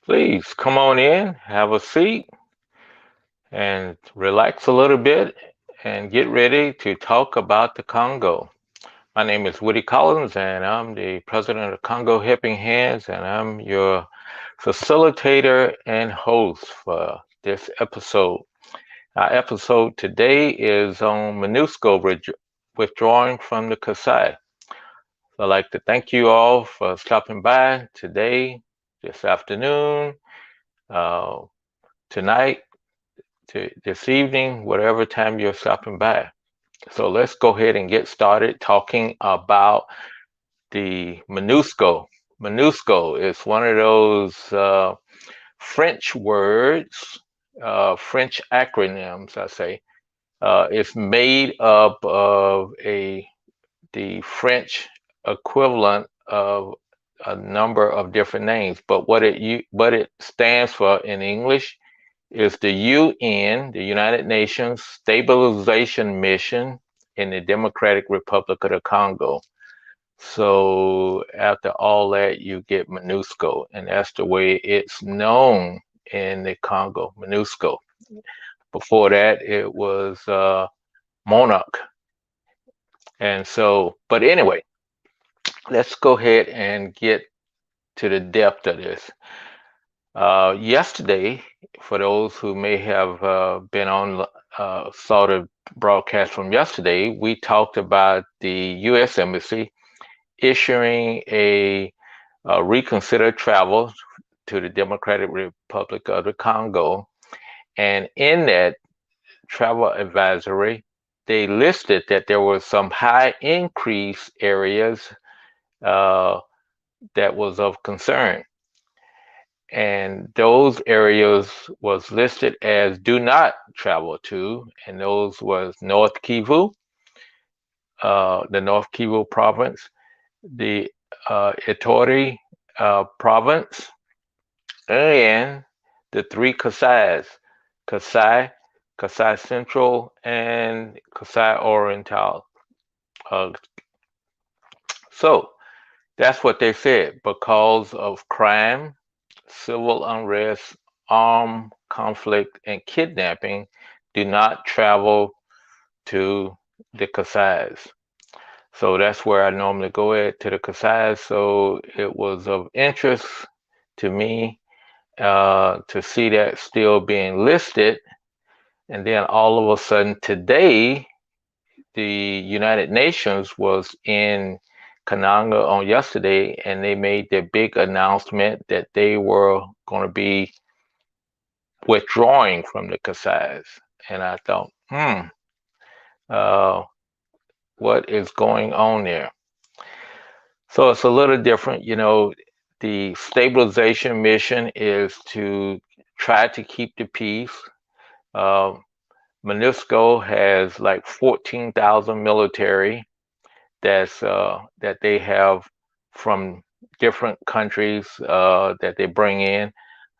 Please come on in, have a seat, and relax a little bit and get ready to talk about the Congo. My name is Woody Collins, and I'm the president of Congo Helping Hands, and I'm your facilitator and host for this episode. Our episode today is on MONUSCO withdrawing from the Kasai. So I'd like to thank you all for stopping by today, this afternoon, uh, tonight, to this evening, whatever time you're stopping by. So let's go ahead and get started talking about the MONUSCO. MONUSCO is one of those French words, French acronyms, I say. It's made up of the French equivalent of a number of different names, but what it stands for in English is the UN, the United Nations Stabilization Mission in the Democratic Republic of the Congo. So after all that, you get MONUSCO, and that's the way it's known in the Congo, MONUSCO. Before that, it was MONUC. And so, but anyway, let's go ahead and get to the depth of this. Yesterday, for those who may have been on, saw the broadcast from yesterday, we talked about the U.S. Embassy issuing a reconsider travel to the Democratic Republic of the Congo. And in that travel advisory, they listed that there were some high increase areas uh, that was of concern. And those areas was listed as do not travel to, and those was North Kivu, the North Kivu province, the Ituri province, and the three Kasais, Kasai, Kasai Central, and Kasai Oriental. Uh, so that's what they said. Because of crime, civil unrest, armed conflict, and kidnapping, do not travel to the Kasais. So that's where I normally go at, to the Kasais. So it was of interest to me to see that still being listed. And then all of a sudden today, the United Nations was in Kananga on yesterday, and they made their big announcement that they were going to be withdrawing from the Kasais. And I thought, uh, what is going on there? So it's a little different. The stabilization mission is to try to keep the peace. Uh, MONUSCO has like 14,000 military that they have from different countries that they bring in.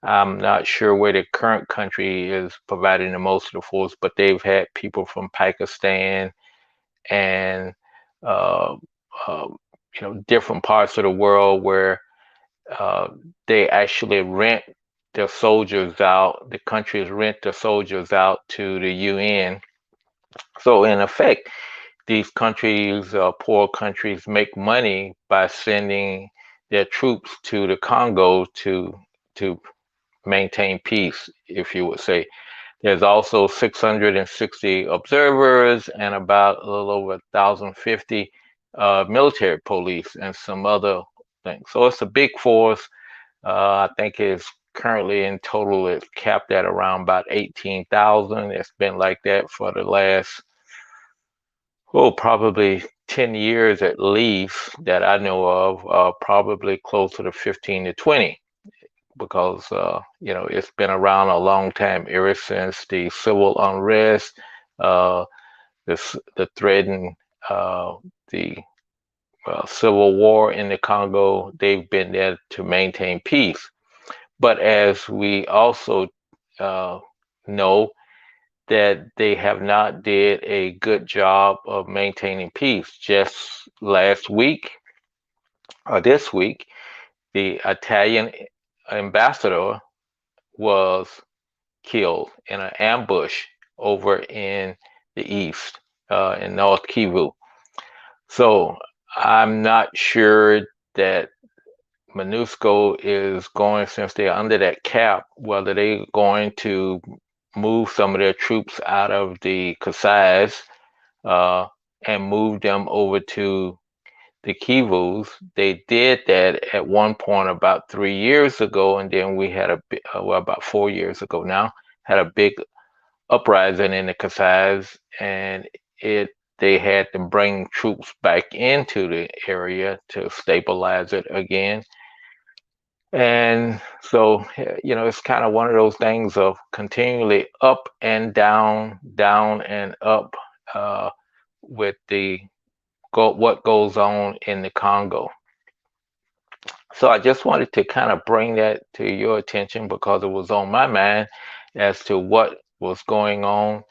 I'm not sure where the current country is providing the most of the force, but they've had people from Pakistan and uh, uh, different parts of the world where uh, they actually rent their soldiers out. The countries rent their soldiers out to the UN. So in effect, these countries, poor countries, make money by sending their troops to the Congo to maintain peace, if you would say. There's also 660 observers and about a little over 1,050 military police and some other things. So it's a big force. I think it's currently in total it's capped at around about 18,000. It's been like that for the last probably 10 years at least that I know of, probably closer to 15 to 20, because, it's been around a long time, ever since the civil unrest, uh, the threatened, the civil war in the Congo. They've been there to maintain peace. But as we also uh, know, that they have not did a good job of maintaining peace. Just last week or this week, the Italian ambassador was killed in an ambush over in the east, in North Kivu. So I'm not sure that MONUSCO is going, since they're under that cap, whether they're going to move some of their troops out of the Kasai uh, and move them over to the Kivus. They did that at one point about 3 years ago, and then we had well, about 4 years ago now, had a big uprising in the Kasai, and it they had to bring troops back into the area to stabilize it again. And so, it's kind of one of those things of continually up and down, down and up, with what goes on in the Congo. So I just wanted to kind of bring that to your attention because it was on my mind as to what was going on.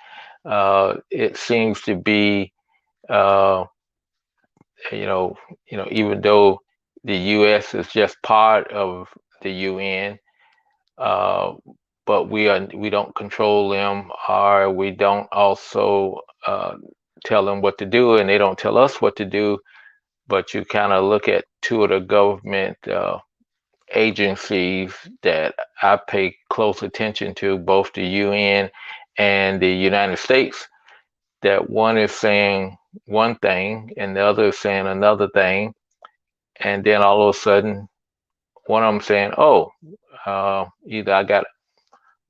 It seems to be, uh, even though the U.S. is just part of the UN, uh, but we don't control them, or we don't also tell them what to do, and they don't tell us what to do. But you kind of look at two of the government agencies that I pay close attention to, both the UN and the United States, that one is saying one thing and the other is saying another thing. And then all of a sudden, one of them saying, oh, either I got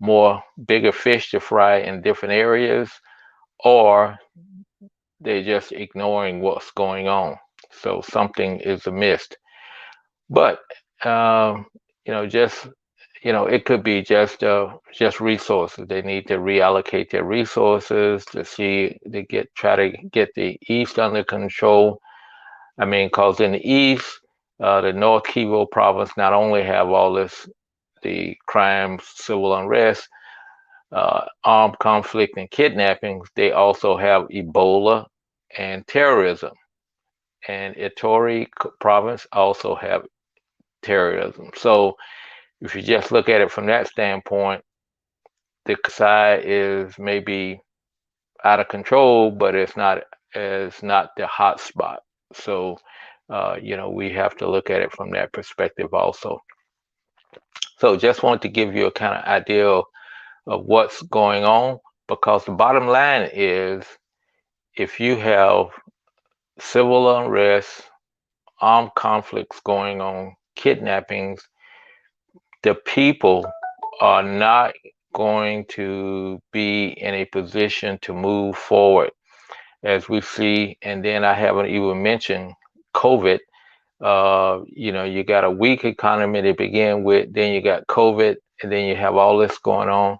more bigger fish to fry in different areas, or they're just ignoring what's going on. So something is amiss. But um, just it could be just resources. They need to reallocate their resources to try to get the East under control. I mean, because in the East, the North Kivu province not only have all the crimes, civil unrest, armed conflict, and kidnappings, they also have Ebola and terrorism. And Ituri province also have terrorism. So if you just look at it from that standpoint, the Kasai is maybe out of control, but it's not the hot spot. So we have to look at it from that perspective also. So just wanted to give you a kind of idea of what's going on, because the bottom line is, if you have civil unrest, armed conflicts going on, kidnappings, the people are not going to be in a position to move forward, as we see. And then I haven't even mentioned COVID. You got a weak economy to begin with, then you got COVID, and then you have all this going on.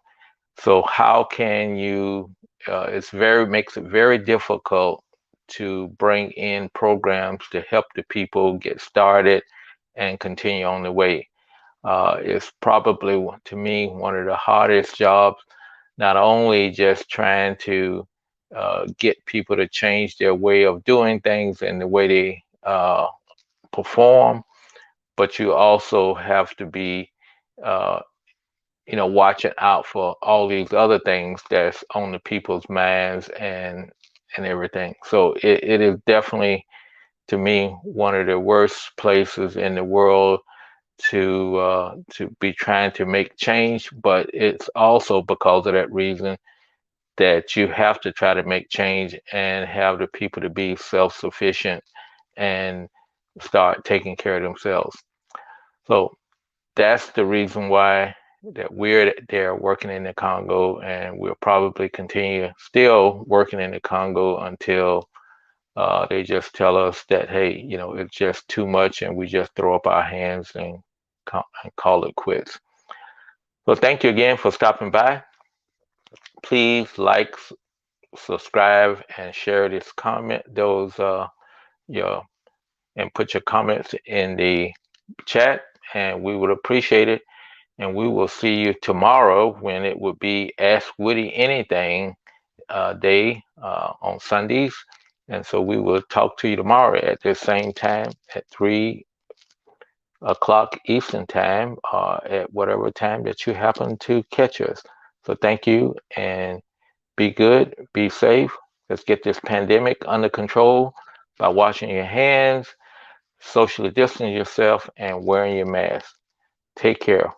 So how can you? Makes it very difficult to bring in programs to help the people get started and continue on the way. It's probably, to me, one of the hardest jobs, not only just trying to get people to change their way of doing things and the way they perform, but you also have to be, watching out for all these other things that's on the people's minds and everything. So it is definitely, to me, one of the worst places in the world to be trying to make change. But it's also because of that reason that you have to try to make change and have the people to be self-sufficient and start taking care of themselves. So that's the reason why that we're there working in the Congo, and we'll probably continue still working in the Congo until they just tell us that, hey, it's just too much, and we just throw up our hands and call it quits. So thank you again for stopping by. Please like, subscribe, and share this comment, your and put your comments in the chat, and we would appreciate it. And we will see you tomorrow, when it would be Ask Woody Anything day on Sundays. And so we will talk to you tomorrow at the same time at 3 o'clock Eastern time, at whatever time that you happen to catch us. So thank you, and be good, be safe. Let's get this pandemic under control by washing your hands, socially distancing yourself, and wearing your mask. Take care.